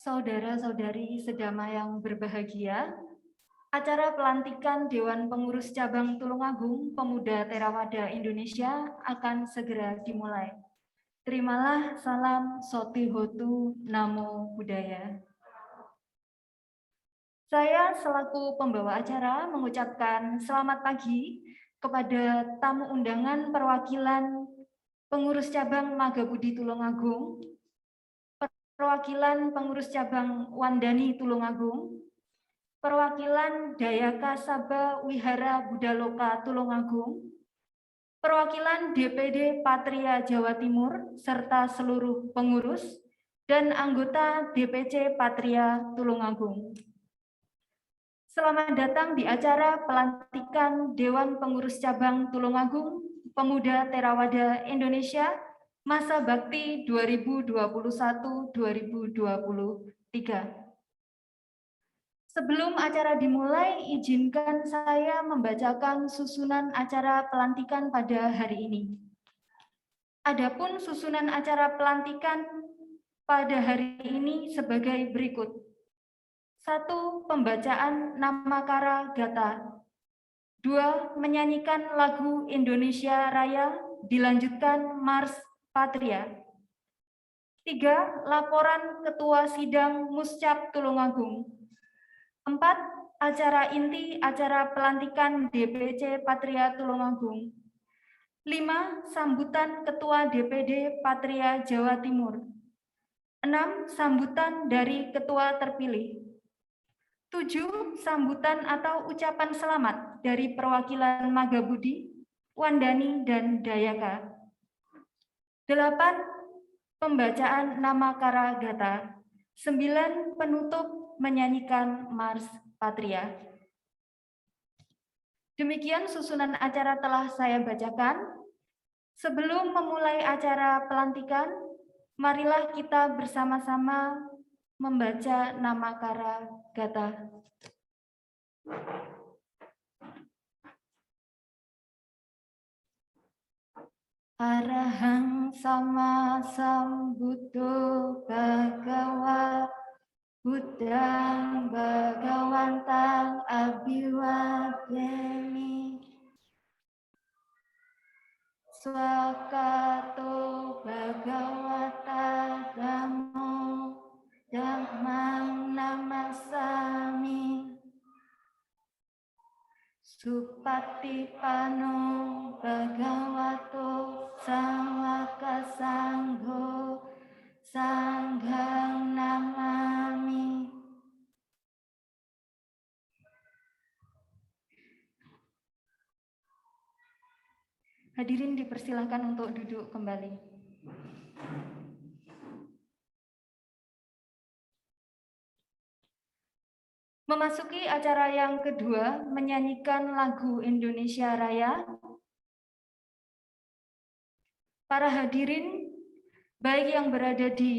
Saudara-saudari sedama yang berbahagia, acara pelantikan Dewan Pengurus Cabang Tulungagung Pemuda Theravada Indonesia akan segera dimulai. Terimalah salam Sotihotu Namo Buddhaya. Saya selaku pembawa acara mengucapkan selamat pagi kepada tamu undangan perwakilan pengurus cabang Magabudi Tulungagung, perwakilan pengurus cabang Wandani Tulungagung, perwakilan Dayaka Saba Wihara Budaloka Tulungagung, perwakilan DPD Patria Jawa Timur, serta seluruh pengurus dan anggota DPC Patria Tulungagung. Selamat datang di acara pelantikan Dewan Pengurus Cabang Tulungagung Pemuda Theravada Indonesia Masa Bakti 2021-2023. Sebelum acara dimulai, izinkan saya membacakan susunan acara pelantikan pada hari ini. Adapun susunan acara pelantikan pada hari ini sebagai berikut. 1. Pembacaan Namakara Gata. 2. Menyanyikan lagu Indonesia Raya, dilanjutkan Mars Patria. 3. Laporan Ketua Sidang Muscap Tulungagung. 4. Acara inti acara pelantikan DPC Patria Tulungagung. 5. Sambutan Ketua DPD Patria Jawa Timur. 6. Sambutan dari Ketua terpilih. 7. Sambutan atau ucapan selamat dari perwakilan Magabudi, Wandani, dan Dayaka. 8. Pembacaan Namakara Gata. 9. Penutup menyanyikan Mars Patria. Demikian susunan acara telah saya bacakan. Sebelum memulai acara pelantikan, marilah kita bersama-sama membaca Namakara Gata. Arahang sama sambuddho bhagawa Buddhang Bhagawantang Abhiwademi Swakato Bhagawata Dhammo Dhammang Namasami Supatipano Bhagavato Sawaka Sangho Sanghang Namami. Hadirin dipersilakan untuk duduk kembali. Memasuki acara yang kedua, menyanyikan lagu Indonesia Raya. Para hadirin, baik yang berada di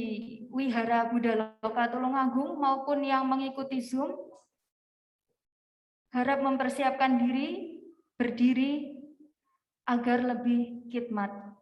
Wihara Budaloka Tulungagung maupun yang mengikuti Zoom, harap mempersiapkan diri, berdiri, agar lebih khidmat.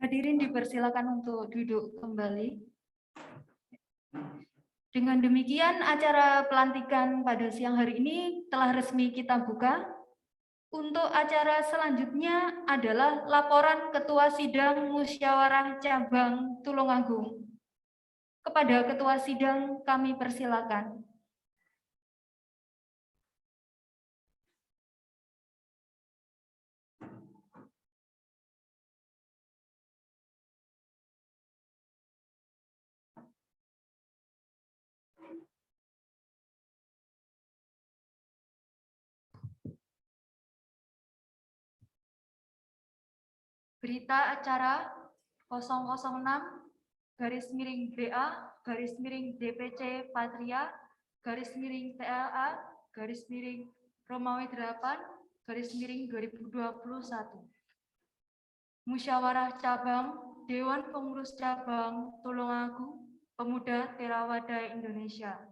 Hadirin dipersilakan untuk duduk kembali. Dengan demikian, acara pelantikan pada siang hari ini telah resmi kita buka. Untuk acara selanjutnya adalah laporan Ketua Sidang Musyawarah Cabang Tulungagung. Kepada Ketua Sidang kami persilakan. Berita acara 006-BA-DPC Patria /TLA-Romawi 8-2021. Musyawarah Cabang Dewan Pengurus Cabang Tulungagung Pemuda Theravada Indonesia.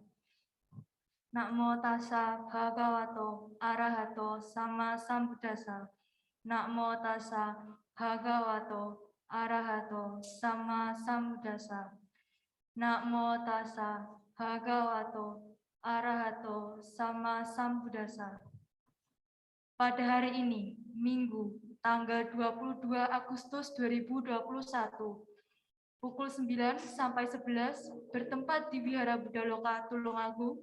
Namo tassa bhagavato arahato sama sambuddhassa. Namo tassa bhagavato arahato sama sambuddhassa. Namo tassa bhagavato arahato sama sambuddhassa. Pada hari ini, Minggu, tanggal 22 Agustus 2021, pukul 9 sampai 11, bertempat di Wihara Buddha Loka Tulungagung,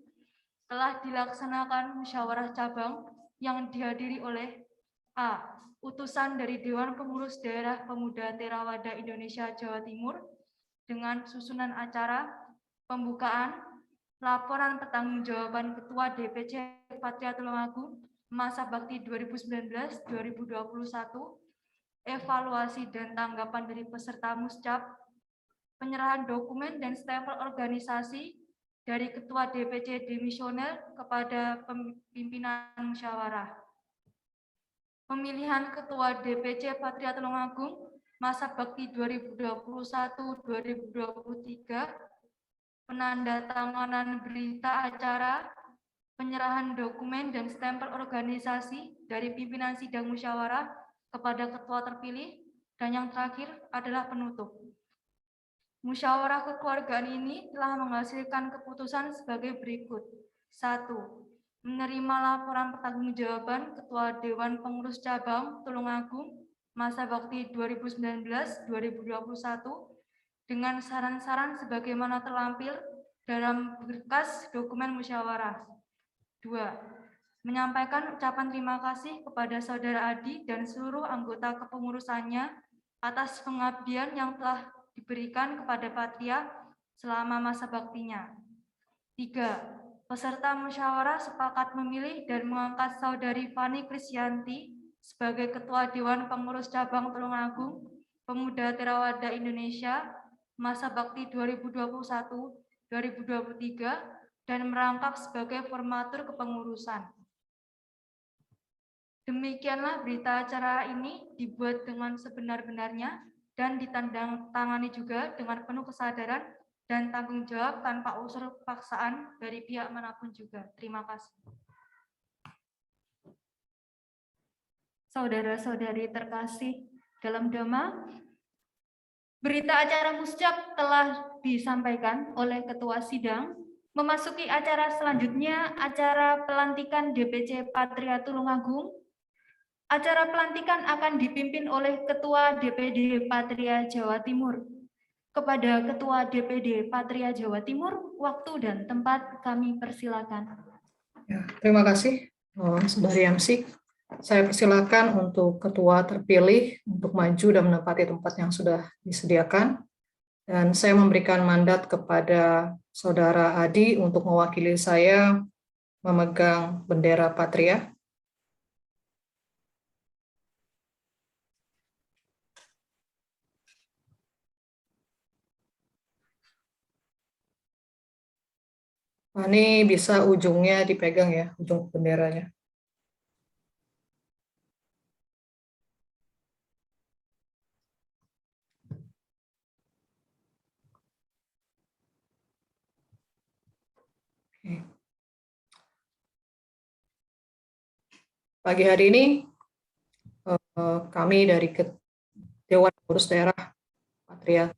telah dilaksanakan musyawarah cabang yang dihadiri oleh A. Utusan dari Dewan Pengurus Daerah Pemuda Theravada Indonesia Jawa Timur dengan susunan acara pembukaan, laporan pertanggungjawaban Ketua DPC Patria Tulungagung masa bakti 2019-2021, evaluasi dan tanggapan dari peserta muscap, penyerahan dokumen dan stempel organisasi dari Ketua DPC demisioner kepada pimpinan musyawarah. Pemilihan Ketua DPC Patria Tulungagung masa bakti 2021-2023, penandatanganan berita acara, penyerahan dokumen dan stempel organisasi dari pimpinan sidang musyawarah kepada ketua terpilih, dan yang terakhir adalah penutup. Musyawarah kekeluargaan ini telah menghasilkan keputusan sebagai berikut. 1. Menerima laporan pertanggungjawaban Ketua Dewan Pengurus Cabang Tulungagung masa bakti 2019-2021 dengan saran-saran sebagaimana terlampir dalam berkas dokumen musyawarah. 2. Menyampaikan ucapan terima kasih kepada Saudara Adi dan seluruh anggota kepengurusannya atas pengabdian yang telah diberikan kepada Patria selama masa baktinya. 3. Peserta musyawarah sepakat memilih dan mengangkat Saudari Fani Krisyanti sebagai Ketua Dewan Pengurus Cabang Tulungagung Pemuda Theravada Indonesia masa bakti 2021-2023 dan merangkap sebagai formatur kepengurusan. Demikianlah berita acara ini dibuat dengan sebenar-benarnya dan ditandangtangani juga dengan penuh kesadaran dan tanggung jawab tanpa unsur paksaan dari pihak manapun juga. Terima kasih. Saudara-saudari terkasih dalam Dhamma, berita acara muscap telah disampaikan oleh Ketua Sidang. Memasuki acara selanjutnya, acara pelantikan DPC Patria Tulungagung. Acara pelantikan akan dipimpin oleh Ketua DPD Patria Jawa Timur. Kepada Ketua DPD Patria Jawa Timur, waktu dan tempat kami persilakan. Ya, terima kasih, Saudari MC. Saya persilakan untuk Ketua terpilih untuk maju dan menempati tempat yang sudah disediakan. Dan saya memberikan mandat kepada Saudara Adi untuk mewakili saya memegang bendera Patria. Ini bisa ujungnya dipegang ya, ujung benderanya. Pagi hari ini kami dari Dewan Pengurus Daerah Patria,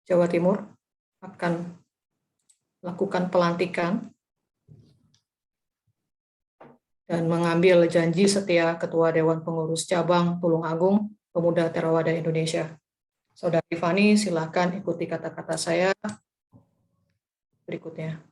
Jawa Timur akan lakukan pelantikan dan mengambil janji setia Ketua Dewan Pengurus Cabang Tulungagung Pemuda Theravada Indonesia. Saudari Fani, silakan ikuti kata-kata saya berikutnya.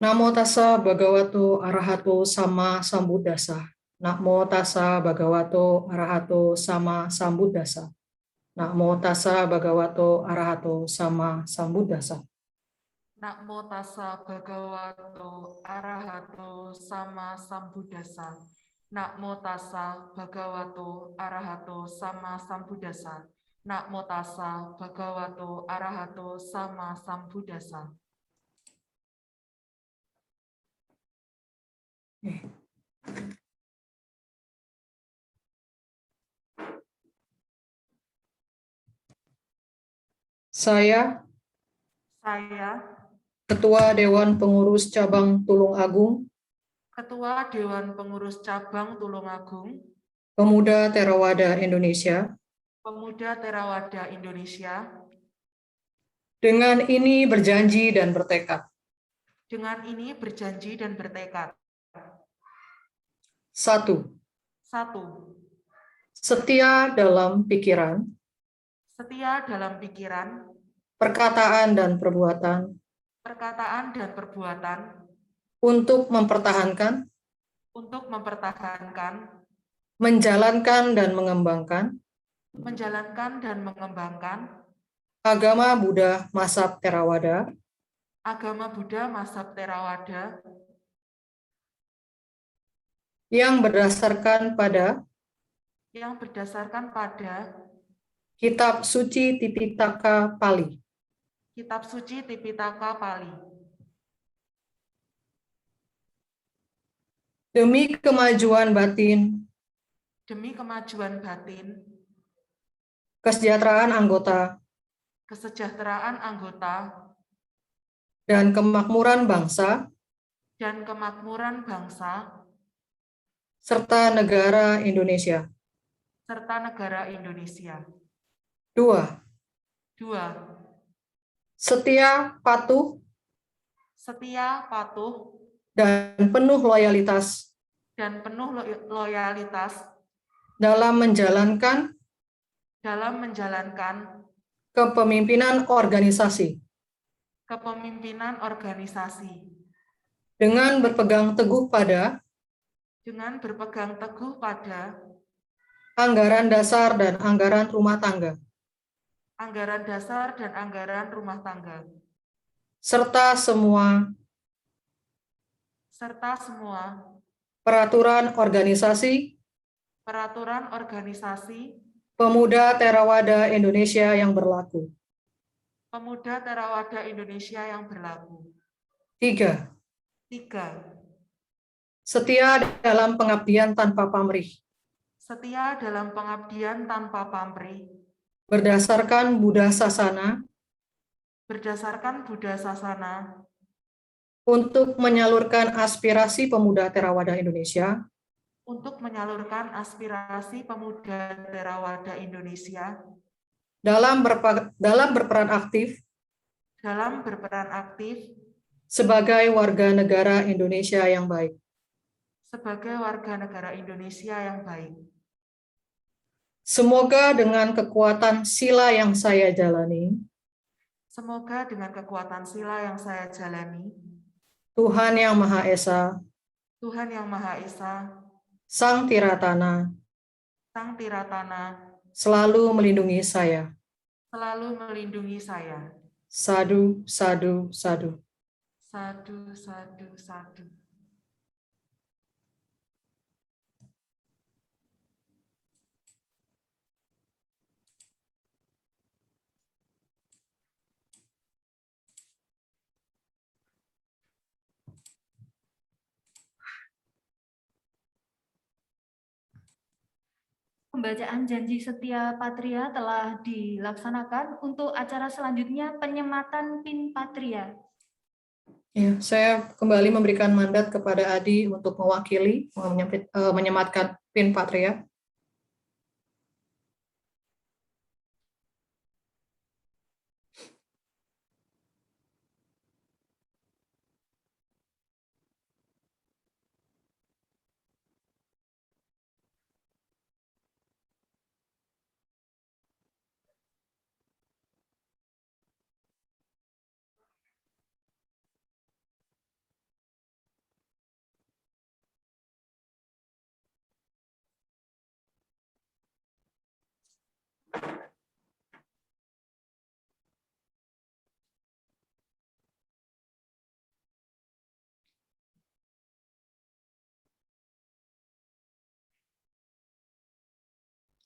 Namo tassa bhagavato arahato sama sambuddhassa. Namo tassa bhagavato arahato sama sambuddhassa. Namo tassa bhagavato arahato sama sambuddhassa. Namo tassa bhagavato arahato sama sambuddhassa. Namo tassa bhagavato arahato sama sambuddhassa. Namo tassa bhagavato arahato sama sambuddhassa. Saya, Ketua Dewan Pengurus Cabang Tulungagung, Ketua Dewan Pengurus Cabang Tulungagung, Pemuda Theravada Indonesia, Pemuda Theravada Indonesia, dengan ini berjanji dan bertekad. dengan ini berjanji dan bertekad. 1. 1. Setia dalam pikiran, Setia dalam pikiran, perkataan dan perbuatan perkataan dan perbuatan untuk mempertahankan, menjalankan dan mengembangkan agama Buddha Mazhab Theravada yang berdasarkan pada Kitab Suci Tipitaka Pali. Kitab Suci Tipitaka Pali. Demi kemajuan batin, kesejahteraan anggota, dan kemakmuran bangsa, serta negara Indonesia. 2. Setia, patuh, dan penuh loyalitas dalam menjalankan kepemimpinan organisasi dengan berpegang teguh pada anggaran dasar dan anggaran rumah tangga, serta semua peraturan organisasi Pemuda Theravada Indonesia yang berlaku. 3. Setia dalam pengabdian tanpa pamrih. Berdasarkan Buddha Sasana. Untuk menyalurkan aspirasi pemuda Theravada Indonesia. Dalam berperan aktif. Sebagai warga negara Indonesia yang baik. Semoga dengan kekuatan sila yang saya jalani. Tuhan Yang Maha Esa. Sang Tiratana. Selalu melindungi saya. Sadu, sadu, sadu. Sadu, sadu, sadu. pembacaan janji setia Patria telah dilaksanakan. Untuk acara selanjutnya penyematan PIN Patria. Ya, saya kembali memberikan mandat kepada Adi untuk mewakili menyematkan PIN Patria.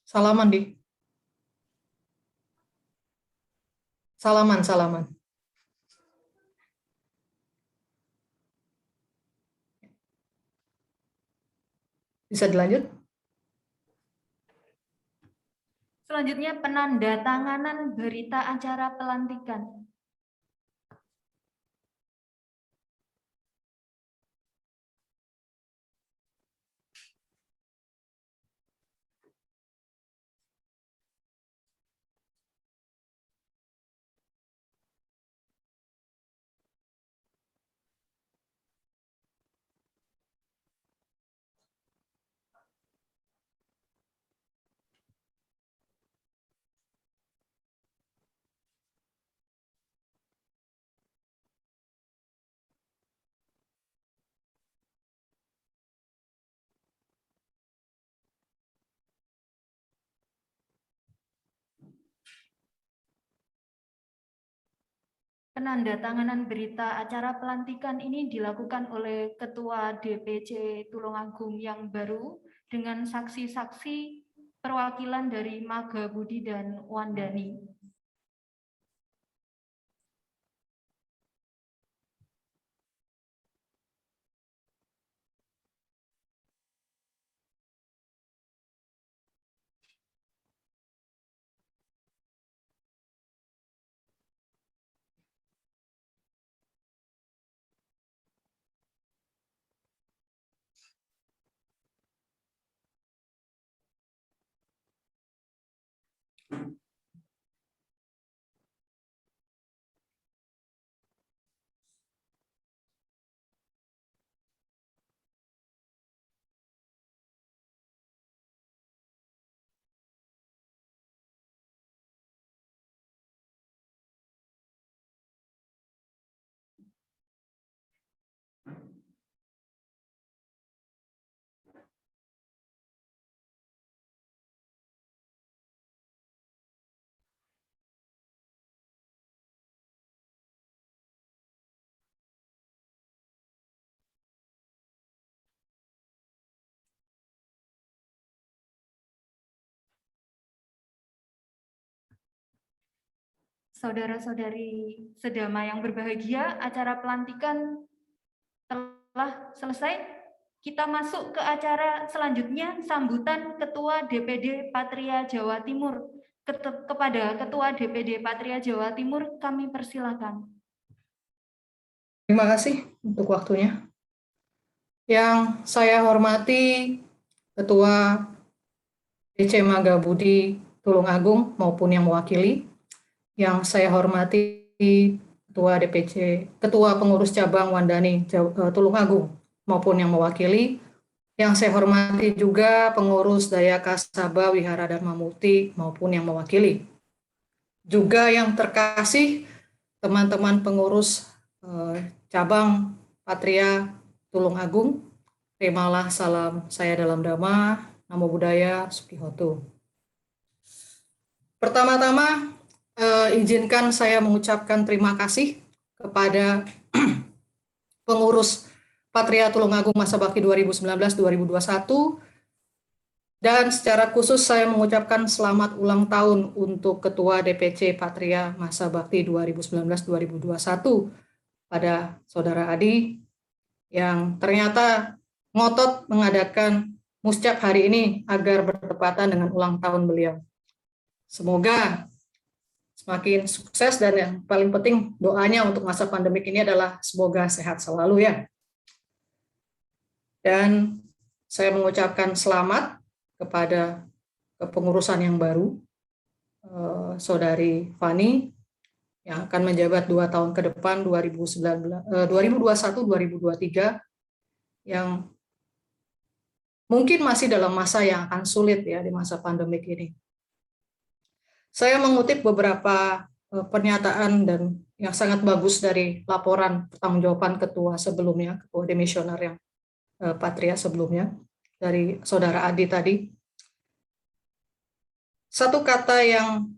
Salaman, Di. Salaman. Bisa dilanjut? Selanjutnya penandatanganan berita acara pelantikan. Penandatanganan berita acara pelantikan ini dilakukan oleh Ketua DPC Tulungagung yang baru dengan saksi-saksi perwakilan dari Maga Budi dan Wandani. Saudara-saudari sedama yang berbahagia, acara pelantikan telah selesai. Kita masuk ke acara selanjutnya, sambutan Ketua DPD Patria Jawa Timur. Kepada Ketua DPD Patria Jawa Timur, kami persilakan. Terima kasih untuk waktunya. Yang saya hormati Ketua DC Maga Budi Tulungagung maupun yang mewakili, yang saya hormati Ketua DPC, Ketua Pengurus Cabang Wandani Tulungagung maupun yang mewakili, yang saya hormati juga pengurus Daya Kasaba Wihara Dharma Mukti maupun yang mewakili. Juga yang terkasih teman-teman pengurus cabang Patria Tulungagung, terimalah salam saya dalam Dhamma, Namo Buddhaya, Sukihoto. Pertama-tama, izinkan saya mengucapkan terima kasih kepada pengurus Patria Tulungagung Masa Bakti 2019-2021, dan secara khusus saya mengucapkan selamat ulang tahun untuk Ketua DPC Patria Masa Bakti 2019-2021 pada Saudara Adi, yang ternyata ngotot mengadakan Muscap hari ini agar bertepatan dengan ulang tahun beliau. Semoga semakin sukses, dan yang paling penting doanya untuk masa pandemik ini adalah semoga sehat selalu ya. Dan saya mengucapkan selamat kepada kepengurusan yang baru, Saudari Fani, yang akan menjabat 2 tahun ke depan, 2021-2023, yang mungkin masih dalam masa yang akan sulit ya di masa pandemik ini. Saya mengutip beberapa pernyataan dan yang sangat bagus dari laporan pertanggungjawaban ketua sebelumnya, ketua demisioner yang Patria sebelumnya, dari Saudara Adi tadi. Satu kata yang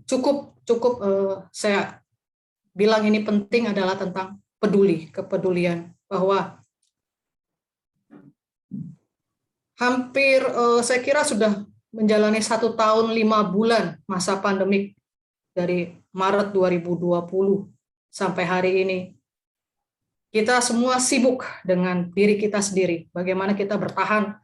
cukup saya bilang ini penting adalah tentang peduli, kepedulian, bahwa hampir saya kira sudah menjalani 1 tahun 5 bulan masa pandemik dari Maret 2020 sampai hari ini. Kita semua sibuk dengan diri kita sendiri, bagaimana kita bertahan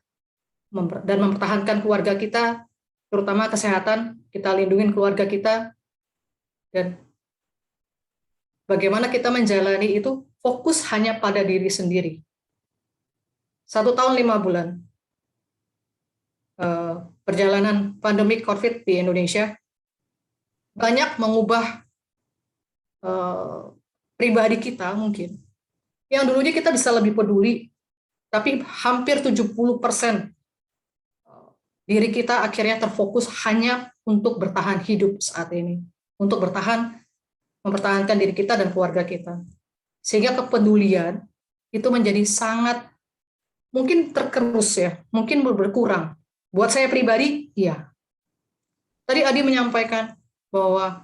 dan mempertahankan keluarga kita, terutama kesehatan, kita lindungi keluarga kita, dan bagaimana kita menjalani itu fokus hanya pada diri sendiri. 1 tahun 5 bulan perjalanan pandemi COVID di Indonesia banyak mengubah pribadi kita mungkin. Yang dulunya kita bisa lebih peduli, tapi hampir 70% diri kita akhirnya terfokus hanya untuk bertahan hidup saat ini, untuk mempertahankan diri kita dan keluarga kita. Sehingga kepedulian itu menjadi sangat mungkin terkerus ya, mungkin berkurang. Buat saya pribadi, iya. Tadi Adi menyampaikan bahwa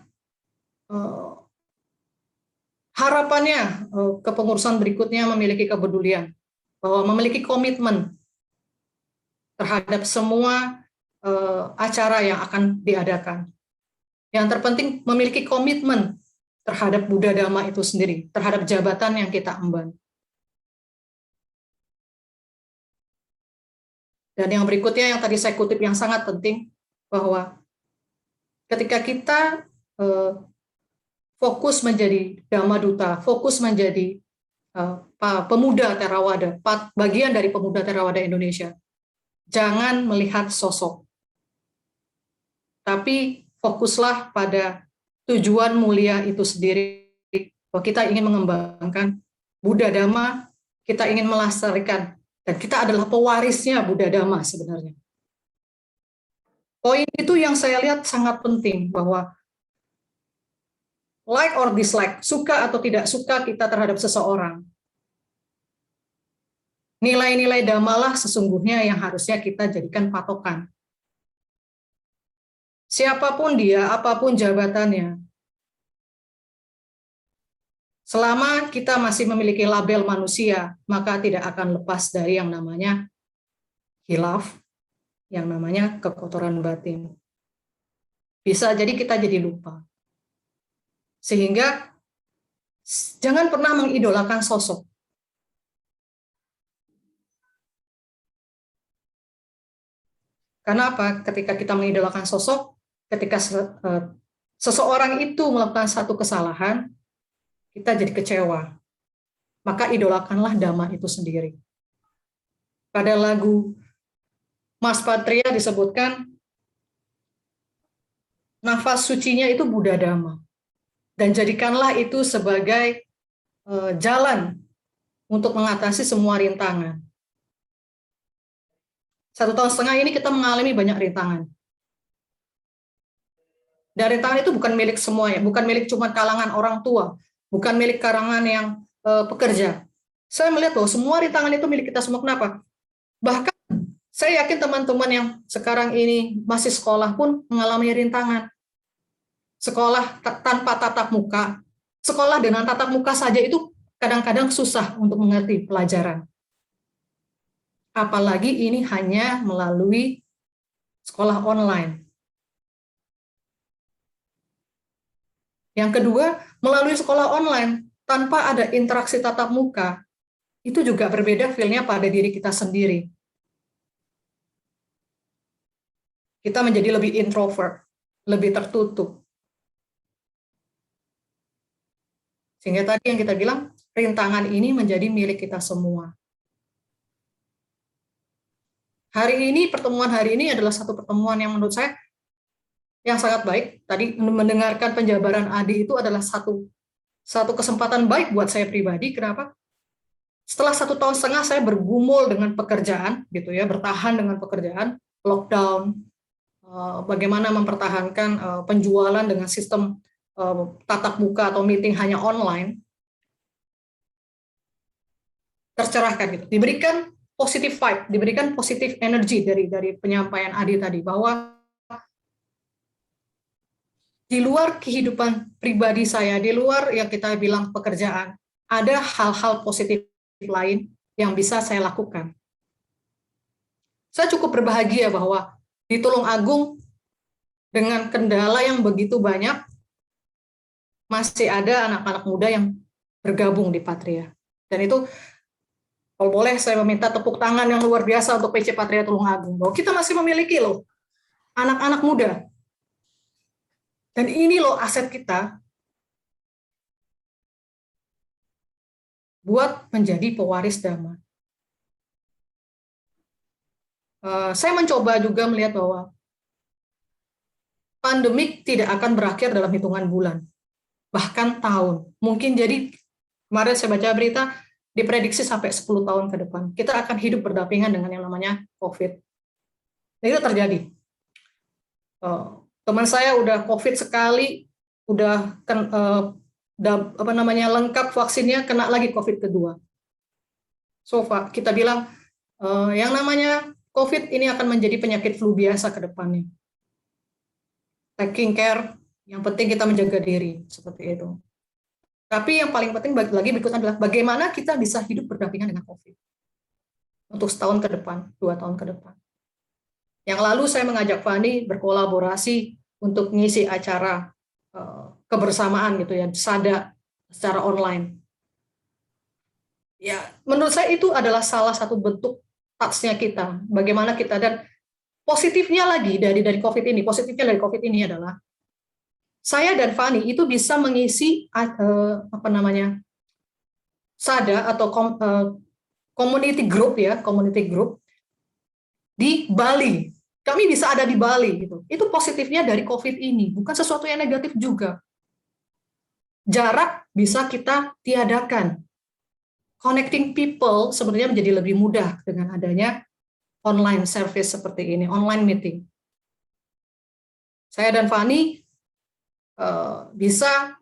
harapannya kepengurusan berikutnya memiliki kepedulian, bahwa memiliki komitmen terhadap semua acara yang akan diadakan. Yang terpenting memiliki komitmen terhadap Buddha Dhamma itu sendiri, terhadap jabatan yang kita emban. Dan yang berikutnya yang tadi saya kutip yang sangat penting, bahwa ketika kita fokus menjadi Dhamma Duta, fokus menjadi pemuda Theravada, bagian dari pemuda Theravada Indonesia, jangan melihat sosok, tapi fokuslah pada tujuan mulia itu sendiri, bahwa kita ingin mengembangkan Buddha Dhamma, kita ingin melestarikan, dan kita adalah pewarisnya Buddha Dhamma sebenarnya. Poin itu yang saya lihat sangat penting, bahwa like or dislike, suka atau tidak suka kita terhadap seseorang, nilai-nilai Dhamma lah sesungguhnya yang harusnya kita jadikan patokan. Siapapun dia, apapun jabatannya, selama kita masih memiliki label manusia, maka tidak akan lepas dari yang namanya khilaf, yang namanya kekotoran batin. Bisa jadi kita jadi lupa. Sehingga jangan pernah mengidolakan sosok. Karena apa? Ketika kita mengidolakan sosok, ketika seseorang itu melakukan satu kesalahan, kita jadi kecewa. Maka idolakanlah Dhamma itu sendiri. Pada lagu Mas Patria disebutkan, nafas sucinya itu Buddha Dhamma. Dan jadikanlah itu sebagai jalan untuk mengatasi semua rintangan. 1,5 tahun ini kita mengalami banyak rintangan. Dan rintangan itu bukan milik semua ya, bukan milik cuma kalangan orang tua, bukan milik kalangan yang pekerja. Saya melihat bahwa semua rintangan itu milik kita semua. Kenapa? Bahkan saya yakin teman-teman yang sekarang ini masih sekolah pun mengalami rintangan. Sekolah tanpa tatap muka, sekolah dengan tatap muka saja itu kadang-kadang susah untuk mengerti pelajaran. Apalagi ini hanya melalui sekolah online. Yang kedua, melalui sekolah online tanpa ada interaksi tatap muka, itu juga berbeda feel-nya pada diri kita sendiri. kita menjadi lebih introvert, lebih tertutup. Sehingga tadi yang kita bilang, rintangan ini menjadi milik kita semua. Pertemuan hari ini adalah satu pertemuan yang menurut saya yang sangat baik. Tadi mendengarkan penjabaran Adi itu adalah satu kesempatan baik buat saya pribadi. Kenapa? Setelah 1,5 tahun saya bergumul dengan pekerjaan, gitu ya, bertahan dengan pekerjaan, lockdown, bagaimana mempertahankan penjualan dengan sistem tatap muka atau meeting hanya online, tercerahkan gitu, diberikan positive vibe, diberikan positive energy dari penyampaian Adi tadi, bahwa di luar kehidupan pribadi saya, di luar yang kita bilang pekerjaan, ada hal-hal positif lain yang bisa saya lakukan. Saya cukup berbahagia bahwa di Tulungagung dengan kendala yang begitu banyak, masih ada anak-anak muda yang bergabung di Patria. Dan itu, kalau boleh saya meminta tepuk tangan yang luar biasa untuk PC Patria Tulungagung, bahwa kita masih memiliki loh anak-anak muda. Dan ini loh aset kita buat menjadi pewaris Dhamma. Saya mencoba juga melihat bahwa pandemik tidak akan berakhir dalam hitungan bulan, bahkan tahun. Mungkin jadi, kemarin saya baca berita, diprediksi sampai 10 tahun ke depan. Kita akan hidup berdampingan dengan yang namanya COVID. Dan itu terjadi. Teman saya udah COVID sekali, udah lengkap vaksinnya, kena lagi COVID kedua. So kita bilang, yang namanya COVID ini akan menjadi penyakit flu biasa ke depannya. Taking care, yang penting kita menjaga diri, seperti itu. Tapi yang paling penting lagi berikutnya adalah bagaimana kita bisa hidup berdampingan dengan COVID. Untuk setahun ke depan, 2 tahun ke depan. Yang lalu saya mengajak Fani berkolaborasi untuk ngisi acara kebersamaan gitu ya, sada secara online. Ya, menurut saya itu adalah salah satu bentuk touch-nya kita. Bagaimana kita, dan positifnya lagi dari COVID ini, adalah saya dan Fani itu bisa mengisi sada atau community group di Bali. Kami bisa ada di Bali gitu. Itu positifnya dari COVID ini, bukan sesuatu yang negatif juga. Jarak bisa kita tiadakan. Connecting people sebenarnya menjadi lebih mudah dengan adanya online service seperti ini, online meeting. Saya dan Fani bisa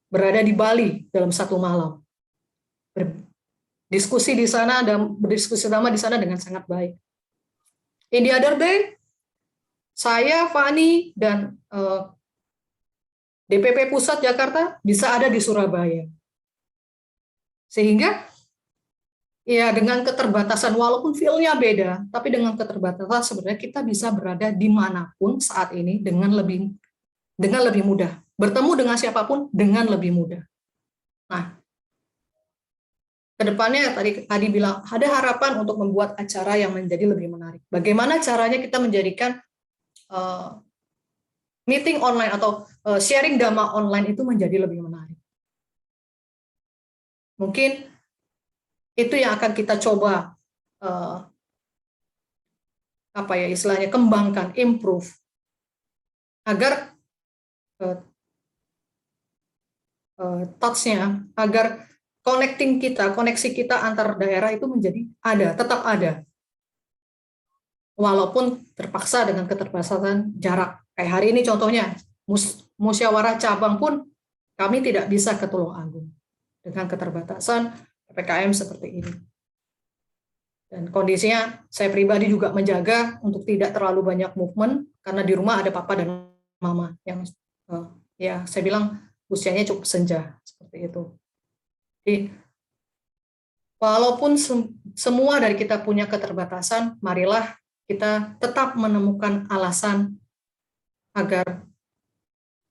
berada di Bali dalam 1 malam. Berdiskusi di sana dan berdiskusi sama di sana dengan sangat baik. In the other day, saya, Fani, dan DPP Pusat Jakarta bisa ada di Surabaya. Sehingga ya dengan keterbatasan, walaupun feel-nya beda, tapi dengan keterbatasan sebenarnya kita bisa berada dimanapun saat ini dengan lebih mudah. Bertemu dengan siapapun dengan lebih mudah. Nah, kedepannya tadi bilang ada harapan untuk membuat acara yang menjadi lebih menarik. Bagaimana caranya kita menjadikan meeting online atau sharing Dhamma online itu menjadi lebih menarik. Mungkin itu yang akan kita coba kembangkan, improve, agar touch-nya, agar koneksi kita antar daerah itu tetap ada. Walaupun terpaksa dengan keterbatasan jarak. Kayak hari ini contohnya, musyawarah cabang pun kami tidak bisa ke Tulungagung dengan keterbatasan PPKM seperti ini. Dan kondisinya saya pribadi juga menjaga untuk tidak terlalu banyak movement, karena di rumah ada papa dan mama yang saya bilang usianya cukup senja seperti itu. Jadi walaupun semua dari kita punya keterbatasan, marilah kita tetap menemukan alasan agar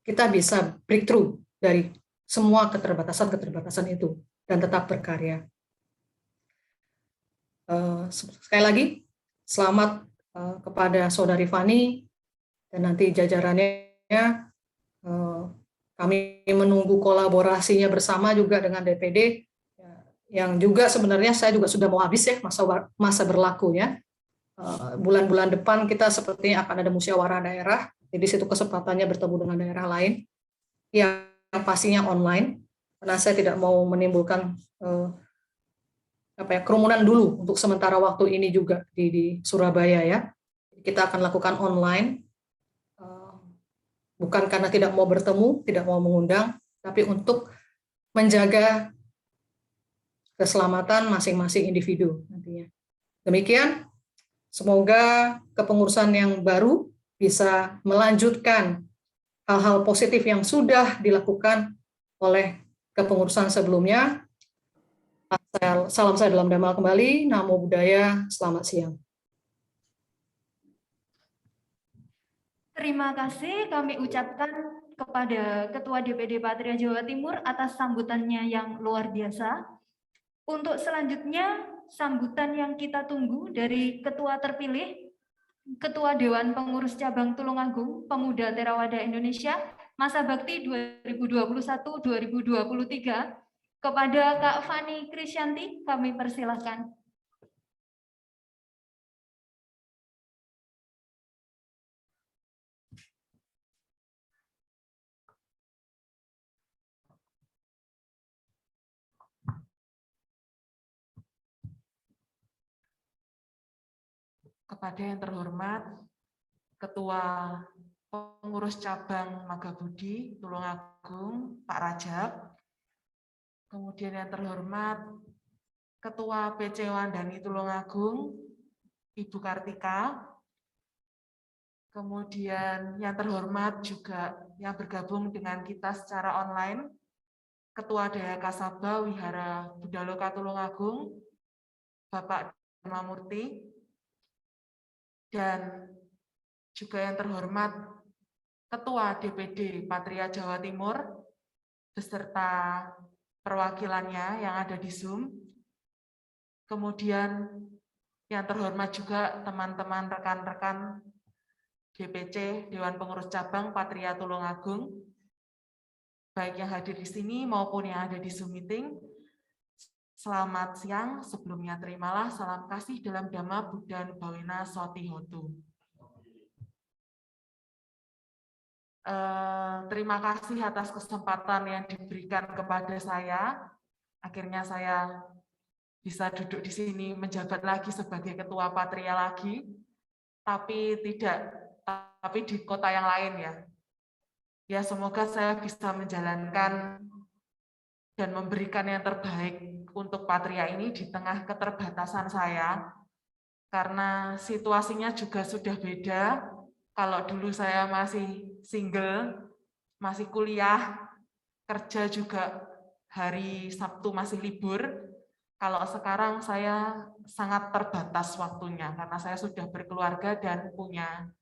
kita bisa breakthrough dari semua keterbatasan itu dan tetap berkarya. Sekali lagi, selamat kepada Saudari Fani dan nanti jajarannya kami menunggu kolaborasinya bersama juga dengan DPD yang juga sebenarnya saya juga sudah mau habis ya masa berlakunya. Bulan-bulan depan kita sepertinya akan ada musyawarah daerah, jadi situ kesempatannya bertemu dengan daerah lain yang pastinya online, karena saya tidak mau menimbulkan kerumunan dulu untuk sementara waktu ini juga di Surabaya ya. Kita akan lakukan online, bukan karena tidak mau bertemu, tidak mau mengundang, tapi untuk menjaga keselamatan masing-masing individu nantinya. Demikian, semoga kepengurusan yang baru bisa melanjutkan hal-hal positif yang sudah dilakukan oleh kepengurusan sebelumnya. Salam saya dalam Damal kembali, Namo Buddhaya, selamat siang. Terima kasih kami ucapkan kepada Ketua DPD Patria Jawa Timur atas sambutannya yang luar biasa. Untuk selanjutnya, sambutan yang kita tunggu dari Ketua terpilih, Ketua Dewan Pengurus Cabang Tulungagung Pemuda Theravada Indonesia, masa bakti 2021-2023, kepada Kak Fani Krisyanti, kami persilahkan. Kepada yang terhormat Ketua Pengurus Cabang Magabudi Tulungagung Pak Rajab, kemudian yang terhormat Ketua PC Wandani Tulungagung Ibu Kartika, kemudian yang terhormat juga yang bergabung dengan kita secara online, Ketua Daya Kasaba Wihara Budaloka Tulungagung Bapak Dharma Murti, dan juga yang terhormat Ketua DPD Patria Jawa Timur beserta perwakilannya yang ada di Zoom. Kemudian yang terhormat juga teman-teman rekan-rekan DPC Dewan Pengurus Cabang Patria Tulungagung, baik yang hadir di sini maupun yang ada di Zoom meeting. Selamat siang, sebelumnya terimalah salam kasih dalam Dhamma Buddha Nubhawena Soti Hotu. Terima kasih atas kesempatan yang diberikan kepada saya. Akhirnya saya bisa duduk di sini menjabat lagi sebagai Ketua Patria lagi, tapi di kota yang lain ya. Ya, semoga saya bisa menjalankan dan memberikan yang terbaik untuk Patria ini di tengah keterbatasan saya, karena situasinya juga sudah beda. Kalau dulu saya masih single, masih kuliah, kerja juga hari Sabtu masih libur. Kalau sekarang saya sangat terbatas waktunya, karena saya sudah berkeluarga dan punya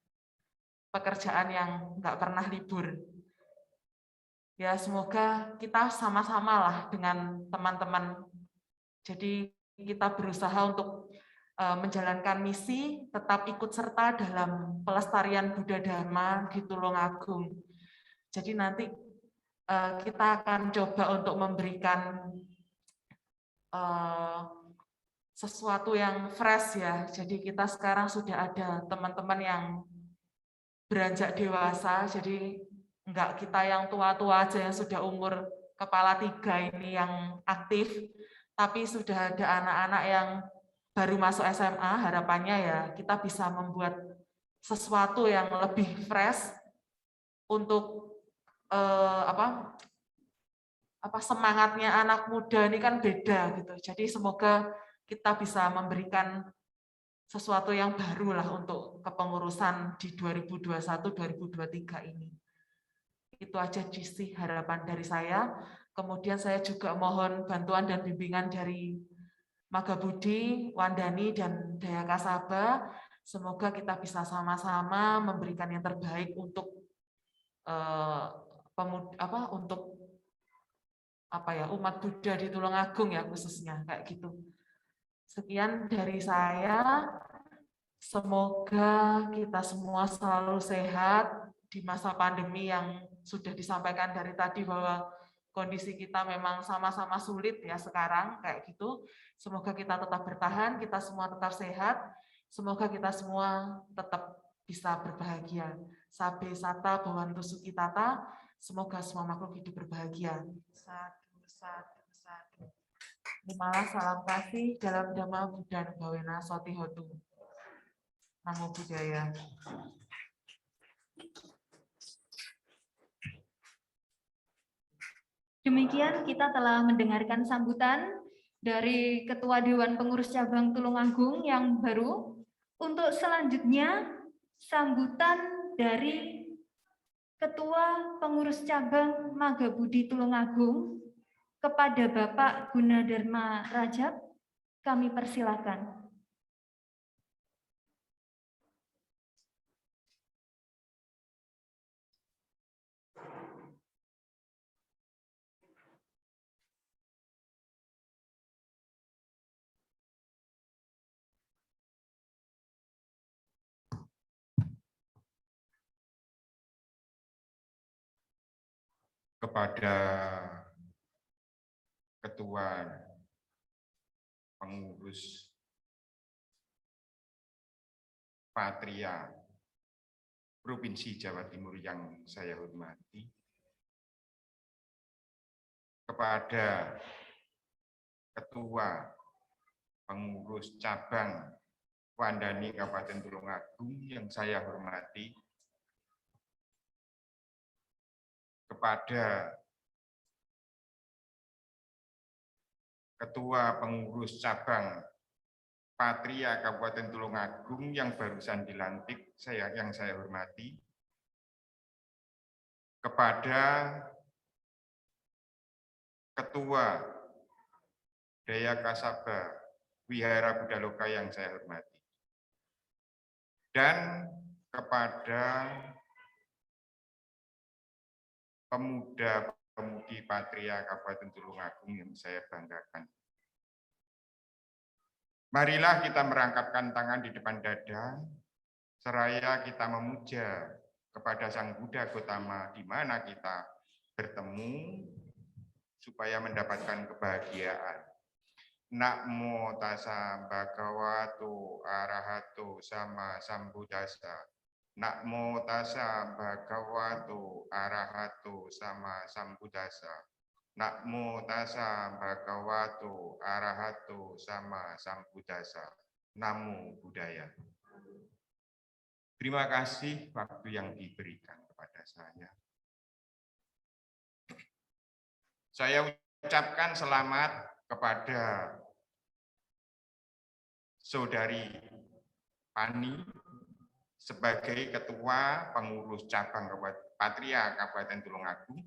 pekerjaan yang nggak pernah libur. Ya, semoga kita sama-sama lah dengan teman-teman. Jadi kita berusaha untuk menjalankan misi, tetap ikut serta dalam pelestarian Buddha Dharma di Tulungagung. Jadi nanti kita akan coba untuk memberikan sesuatu yang fresh ya. Jadi kita sekarang sudah ada teman-teman yang beranjak dewasa, jadi enggak kita yang tua-tua aja yang sudah umur kepala 3 ini yang aktif, tapi sudah ada anak-anak yang baru masuk SMA. Harapannya ya kita bisa membuat sesuatu yang lebih fresh untuk semangatnya anak muda ini kan beda gitu. Jadi semoga kita bisa memberikan sesuatu yang baru lah untuk kepengurusan di 2021-2023 ini. Itu aja sih harapan dari saya. Kemudian saya juga mohon bantuan dan bimbingan dari Magabudi, Wandani, dan Daya Kasaba. Semoga kita bisa sama-sama memberikan yang terbaik untuk umat Buddha di Tulungagung ya khususnya kayak gitu. Sekian dari saya. Semoga kita semua selalu sehat di masa pandemi yang sudah disampaikan dari tadi bahwa kondisi kita memang sama-sama sulit ya sekarang kayak gitu. Semoga kita tetap bertahan, kita semua tetap sehat. Semoga kita semua tetap bisa berbahagia. Sabe sata bawantu suki tata. Semoga semua makhluk hidup berbahagia. Satu, satu, satu. Terimalah salam kasih dalam Dhamma Buddha Nubawena Soti Hotu. Namo Buddhaya. Demikian kita telah mendengarkan sambutan dari Ketua Dewan Pengurus Cabang Tulungagung yang baru. Untuk selanjutnya, sambutan dari Ketua Pengurus Cabang Magabudi Tulungagung kepada Bapak Gunadarma Rajab, kami persilakan. Kepada Ketua Pengurus Patria Provinsi Jawa Timur yang saya hormati, kepada Ketua Pengurus Cabang Wandani Kabupaten Tulungagung yang saya hormati, kepada Ketua Pengurus Cabang Patria Kabupaten Tulungagung yang barusan dilantik, yang saya hormati, kepada Ketua Daya Kasaba Wihara Buddha Loka yang saya hormati, dan kepada pemuda-pemudi Patria Kabupaten Tulungagung yang saya banggakan. Marilah kita merangkapkan tangan di depan dada, seraya kita memuja kepada Sang Buddha Gotama di mana kita bertemu, supaya mendapatkan kebahagiaan. Namo tassa bhagavato arahato sama sambuddhassa. Namo tassa bhagavato arahato sama sambuddhassa. Namo tassa bhagavato arahato sama sambuddhassa. Namo Buddhaya. Terima kasih waktu yang diberikan kepada saya. Saya ucapkan selamat kepada Saudari Pani sebagai Ketua Pengurus Cabang Patria Kabupaten Tulungagung.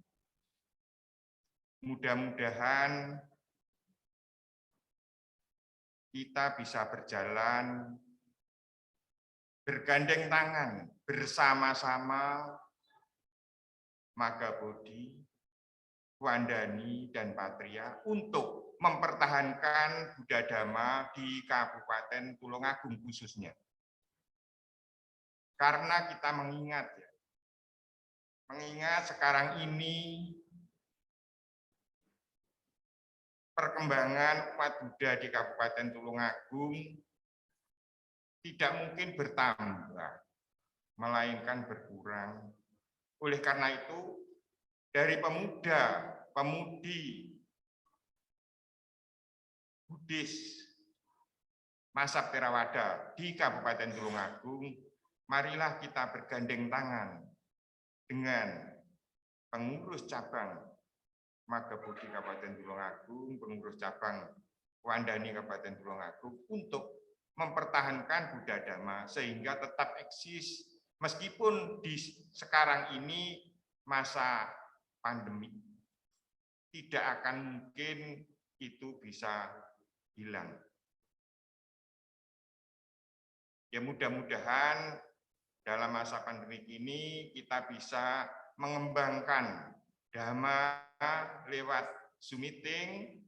Mudah-mudahan kita bisa berjalan bergandeng tangan bersama-sama Magabudi, Wandani, dan Patria untuk mempertahankan Buddha Dhamma di Kabupaten Tulungagung khususnya. Karena kita mengingat sekarang ini perkembangan umat Buddha di Kabupaten Tulungagung tidak mungkin bertambah, melainkan berkurang. Oleh karena itu, dari pemuda, pemudi Buddhis masa Theravada di Kabupaten Tulungagung, marilah kita bergandeng tangan dengan pengurus cabang Magabudi Kabupaten Tulungagung, pengurus cabang Wandani Kabupaten Tulungagung untuk mempertahankan Buddha Dhamma sehingga tetap eksis meskipun di sekarang ini masa pandemi. Tidak akan mungkin itu bisa hilang. Ya mudah-mudahan dalam masa pandemi ini kita bisa mengembangkan Dhamma lewat Zoom meeting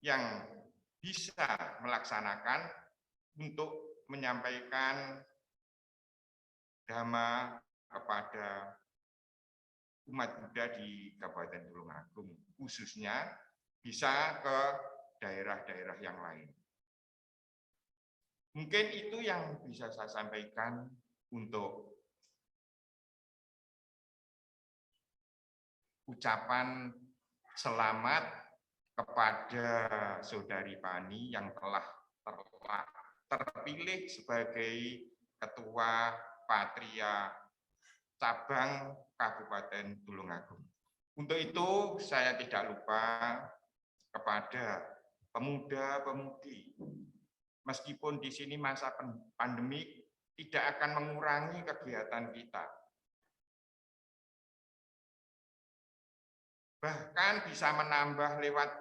yang bisa melaksanakan untuk menyampaikan dhamma kepada umat Buddha di Kabupaten Tulungagung, khususnya bisa ke daerah-daerah yang lain. Mungkin itu yang bisa saya sampaikan untuk ucapan selamat kepada Saudari Pani yang telah terpilih sebagai Ketua Patria Cabang Kabupaten Tulungagung. Untuk itu saya tidak lupa kepada pemuda-pemudi, meskipun di sini masa pandemi tidak akan mengurangi kegiatan kita. Bahkan bisa menambah lewat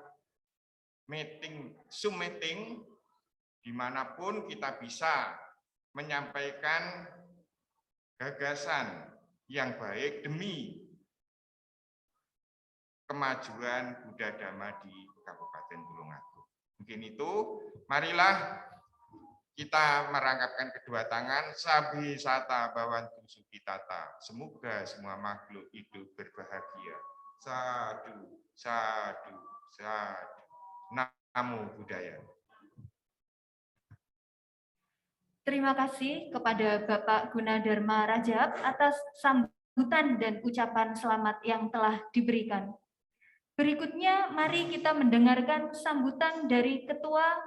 meeting, Zoom meeting, dimanapun kita bisa menyampaikan gagasan yang baik demi kemajuan Buddha Dhamma di Kabupaten Tulungagung. Mungkin itu, marilah kita merangkapkan kedua tangan, sabi sata bawantu sukitata. Semoga semua makhluk hidup berbahagia. Sadu, sadu, sadu. Namo Buddhaya. Terima kasih kepada Bapak Gunadarma Rajab atas sambutan dan ucapan selamat yang telah diberikan. Berikutnya, mari kita mendengarkan sambutan dari Ketua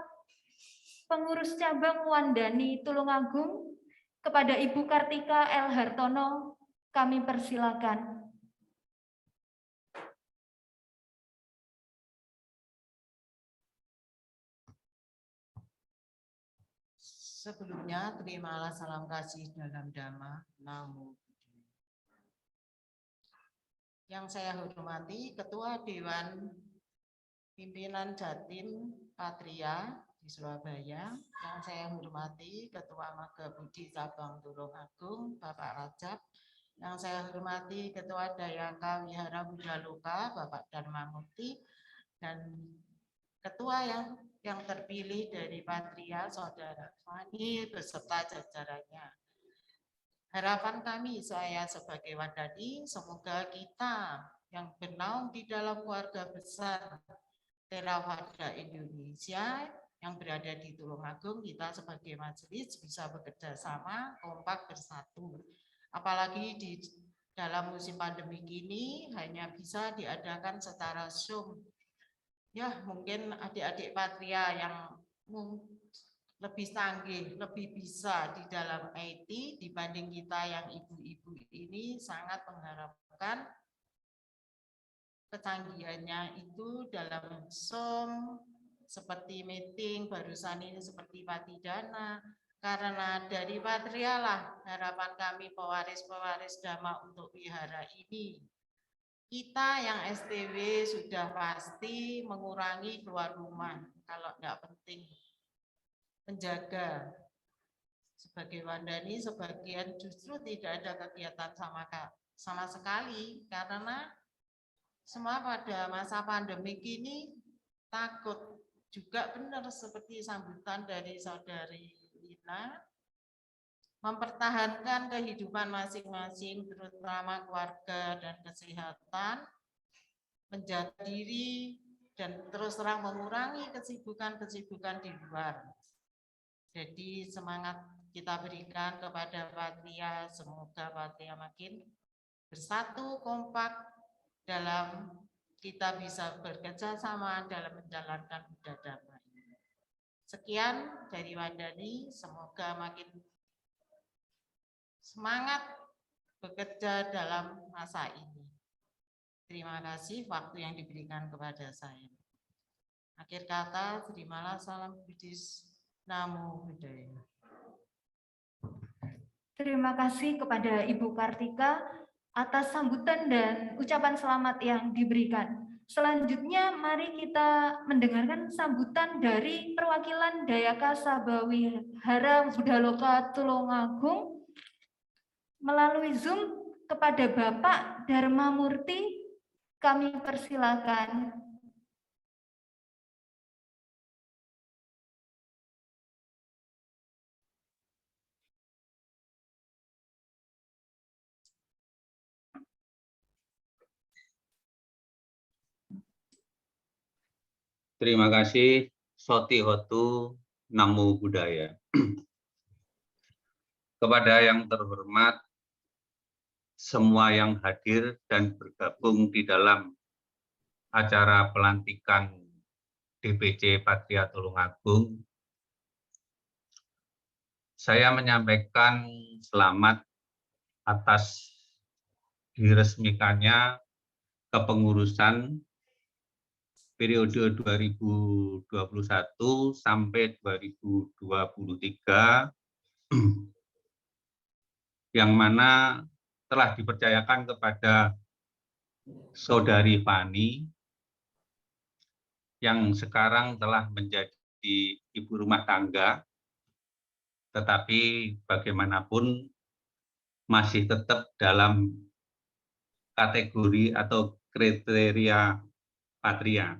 Pengurus Cabang Wandani Tulungagung kepada Ibu Kartika L. Hartono. Kami persilakan. Sebelumnya, terimalah salam kasih dalam Dhamma. Namo Buddhaya. Yang saya hormati Ketua Dewan Pimpinan Jatim Patria di Surabaya. Yang saya hormati Ketua Maga Budi Cabang Tulungagung, Bapak Rajab. Yang saya hormati Ketua Dayaka Wihara Buddha Loka, Bapak Dharma Mukti. Dan Ketua yang terpilih dari Patria, Saudara Fani beserta jajarannya. Harapan kami, saya sebagai Wandani, semoga kita yang bernaung di dalam keluarga besar Theravada Indonesia yang berada di Tulungagung, kita sebagai majelis bisa bekerja sama, kompak bersatu. Apalagi di dalam musim pandemi ini hanya bisa diadakan secara Zoom. Ya, mungkin adik-adik Patria yang lebih canggih, lebih bisa di dalam IT dibanding kita yang ibu-ibu ini sangat mengharapkan kecanggihannya itu dalam Zoom, seperti meeting barusan ini seperti Patidana, karena dari Patria lah harapan kami pewaris-pewaris Dhamma untuk wihara ini. Kita yang STW sudah pasti mengurangi keluar rumah kalau tidak penting, menjaga. Sebagai Wandani sebagian justru tidak ada kegiatan sama sekali karena semua pada masa pandemik ini takut. Juga benar seperti sambutan dari Saudari Lina, mempertahankan kehidupan masing-masing, terutama keluarga dan kesehatan, menjaga diri, dan terus terang mengurangi kesibukan-kesibukan di luar. Jadi semangat kita berikan kepada Patria, semoga Patria makin bersatu, kompak, dalam kita bisa bekerja sama dalam menjalankan Buddha Dhamma ini. Sekian dari Wandani, semoga makin semangat bekerja dalam masa ini. Terima kasih waktu yang diberikan kepada saya. Akhir kata, terimalah salam Buddhis. Namo Buddhaya. Terima kasih kepada Ibu Kartika atas sambutan dan ucapan selamat yang diberikan. Selanjutnya, mari kita mendengarkan sambutan dari perwakilan Dayaka Sabha Wihara Buddha Loka Tulungagung melalui Zoom kepada Bapak Dharma Murti. Kami persilakan. Terima kasih, Soti Hotu Namo Buddhaya. Kepada yang terhormat, semua yang hadir dan bergabung di dalam acara pelantikan DPC Patria Tulungagung, saya menyampaikan selamat atas diresmikannya kepengurusan periode 2021 sampai 2023 yang mana telah dipercayakan kepada Saudari Fani yang sekarang telah menjadi ibu rumah tangga, tetapi bagaimanapun masih tetap dalam kategori atau kriteria Patria.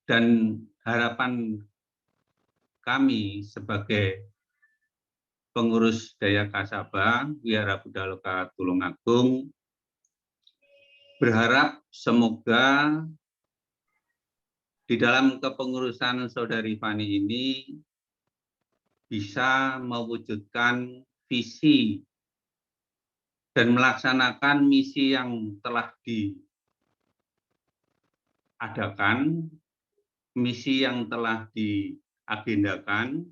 Dan harapan kami sebagai pengurus Daya Kasaba Wihara Buddha Loka Tulungagung berharap semoga di dalam kepengurusan Saudari Fani ini bisa mewujudkan visi dan melaksanakan misi yang telah diadakan, misi yang telah diagendakan,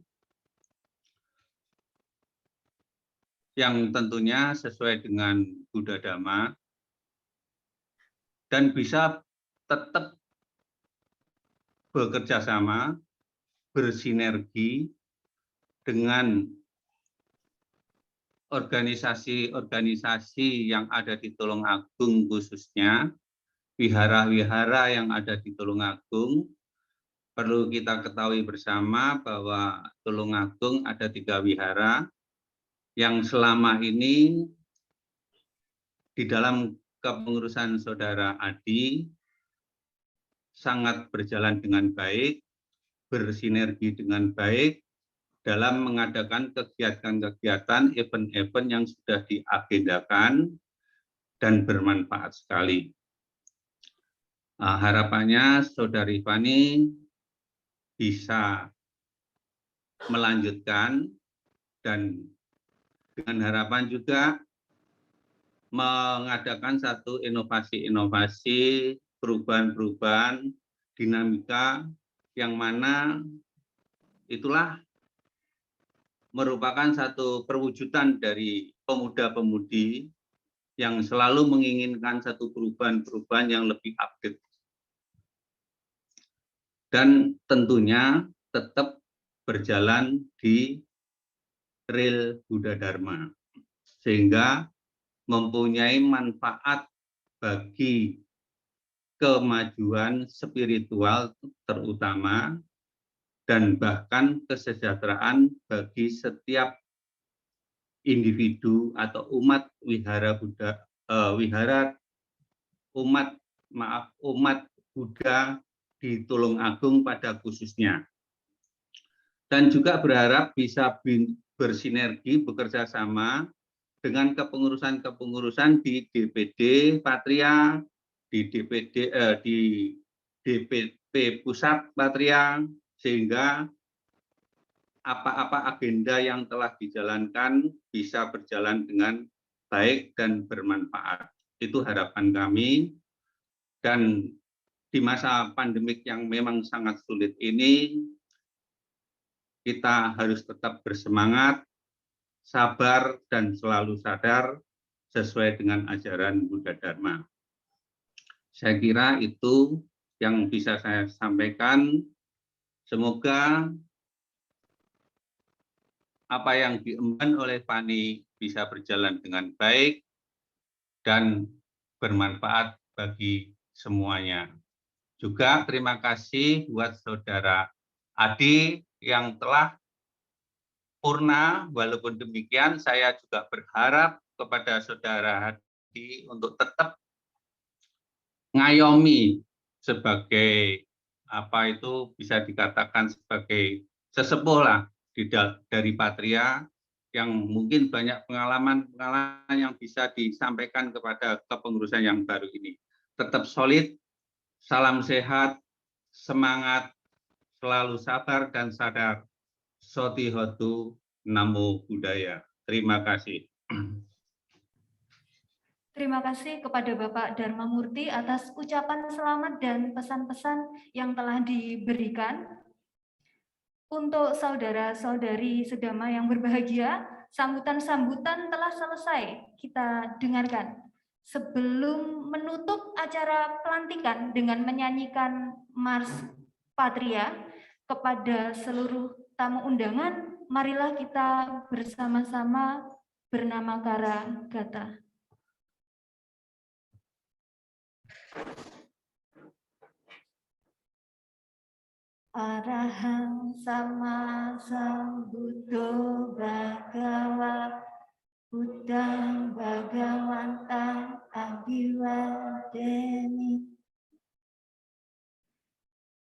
yang tentunya sesuai dengan Buddha Dhamma, dan bisa tetap bekerja sama, bersinergi dengan organisasi-organisasi yang ada di Tulungagung, khususnya wihara-wihara yang ada di Tulungagung. Perlu kita ketahui bersama bahwa Tulungagung ada 3 wihara yang selama ini di dalam kepengurusan Saudara Adi sangat berjalan dengan baik, bersinergi dengan baik dalam mengadakan kegiatan-kegiatan, event-event yang sudah diagendakan dan bermanfaat sekali. Harapannya Saudari Fani bisa melanjutkan dan dengan harapan juga mengadakan satu inovasi-inovasi, perubahan-perubahan, dinamika yang mana itulah merupakan satu perwujudan dari pemuda-pemudi yang selalu menginginkan satu perubahan-perubahan yang lebih update. Dan tentunya tetap berjalan di rel Buddha Dharma, sehingga mempunyai manfaat bagi kemajuan spiritual terutama, dan bahkan kesejahteraan bagi setiap individu atau umat umat Buddha di Tulungagung pada khususnya. Dan juga berharap bisa bersinergi, bekerja sama dengan kepengurusan-kepengurusan di DPD Patria, di DPP Pusat Patria, sehingga apa-apa agenda yang telah dijalankan bisa berjalan dengan baik dan bermanfaat. Itu harapan kami. Dan di masa pandemik yang memang sangat sulit ini, kita harus tetap bersemangat, sabar, dan selalu sadar sesuai dengan ajaran Buddha Dharma. Saya kira itu yang bisa saya sampaikan. Semoga apa yang diemban oleh Fani bisa berjalan dengan baik dan bermanfaat bagi semuanya. Juga terima kasih buat Saudara Adi yang telah purna. Walaupun demikian, saya juga berharap kepada Saudara Adi untuk tetap ngayomi sebagai apa itu bisa dikatakan sebagai sesepuh lah dari Patria, yang mungkin banyak pengalaman yang bisa disampaikan kepada kepengurusan yang baru ini. tetap solid, salam sehat, semangat, selalu sabar dan sadar. Sotihotu, Namo Buddhaya. Terima kasih. Terima kasih kepada Bapak Dharma Murti atas ucapan selamat dan pesan-pesan yang telah diberikan. Untuk saudara-saudari sedama yang berbahagia, sambutan-sambutan telah selesai kita dengarkan. Sebelum menutup acara pelantikan dengan menyanyikan Mars Patria kepada seluruh tamu undangan, marilah kita bersama-sama bernama Kara Gata. Arahang sama sambuddho bhagava buddhang bhagavantang abhiwademi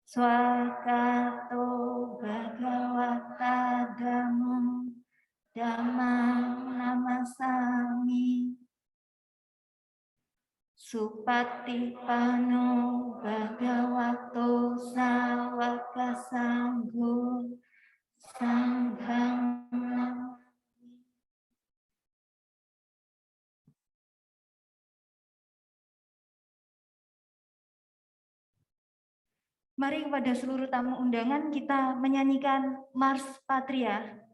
swakato bhagavata dhammang namasami Supatipano bhagavato sawaka sanggo sanghang namami. Mari kepada seluruh tamu undangan kita menyanyikan Mars Patria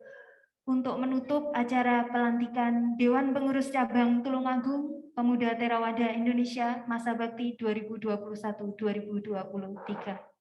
untuk menutup acara pelantikan Dewan Pengurus Cabang Tulungagung Pemuda Theravada Indonesia Masa Bakti 2021-2023.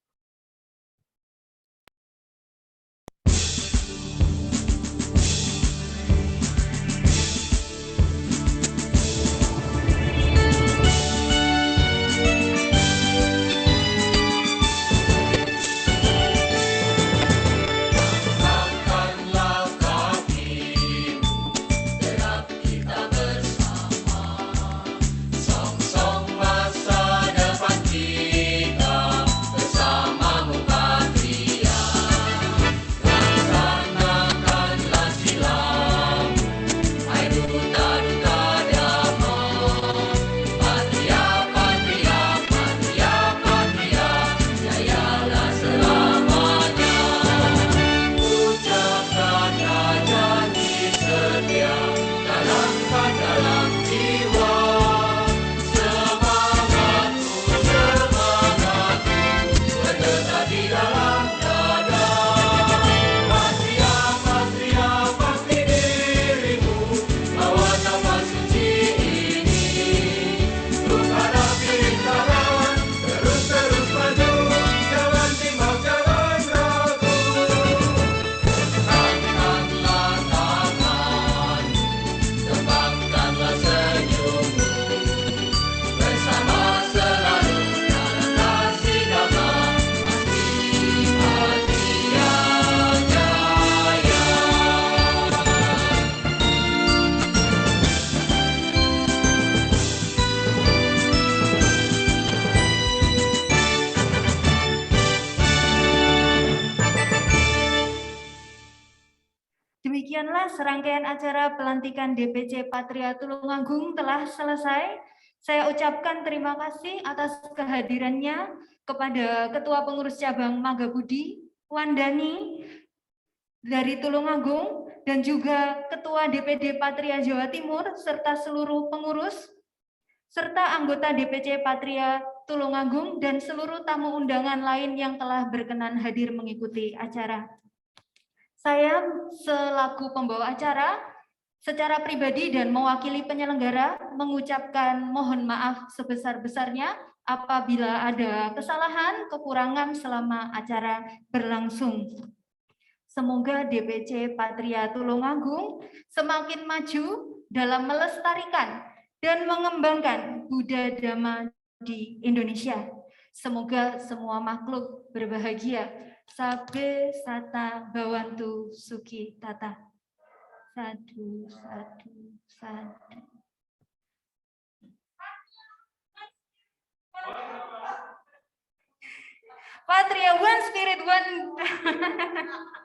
Demikianlah serangkaian acara pelantikan DPC Patria Tulungagung telah selesai. Saya ucapkan terima kasih atas kehadirannya kepada Ketua Pengurus Cabang Magabudi, Wandani dari Tulungagung, dan juga Ketua DPD Patria Jawa Timur, serta seluruh pengurus, serta anggota DPC Patria Tulungagung, dan seluruh tamu undangan lain yang telah berkenan hadir mengikuti acara. Saya selaku pembawa acara, secara pribadi dan mewakili penyelenggara, mengucapkan mohon maaf sebesar-besarnya apabila ada kesalahan, kekurangan selama acara berlangsung. Semoga DPC Patria Tulungagung semakin maju dalam melestarikan dan mengembangkan Buddha Dhamma di Indonesia. Semoga semua makhluk berbahagia. Sabe sata bawantu suki tata. Sadu, sadu, sadu. Patria, one spirit, one.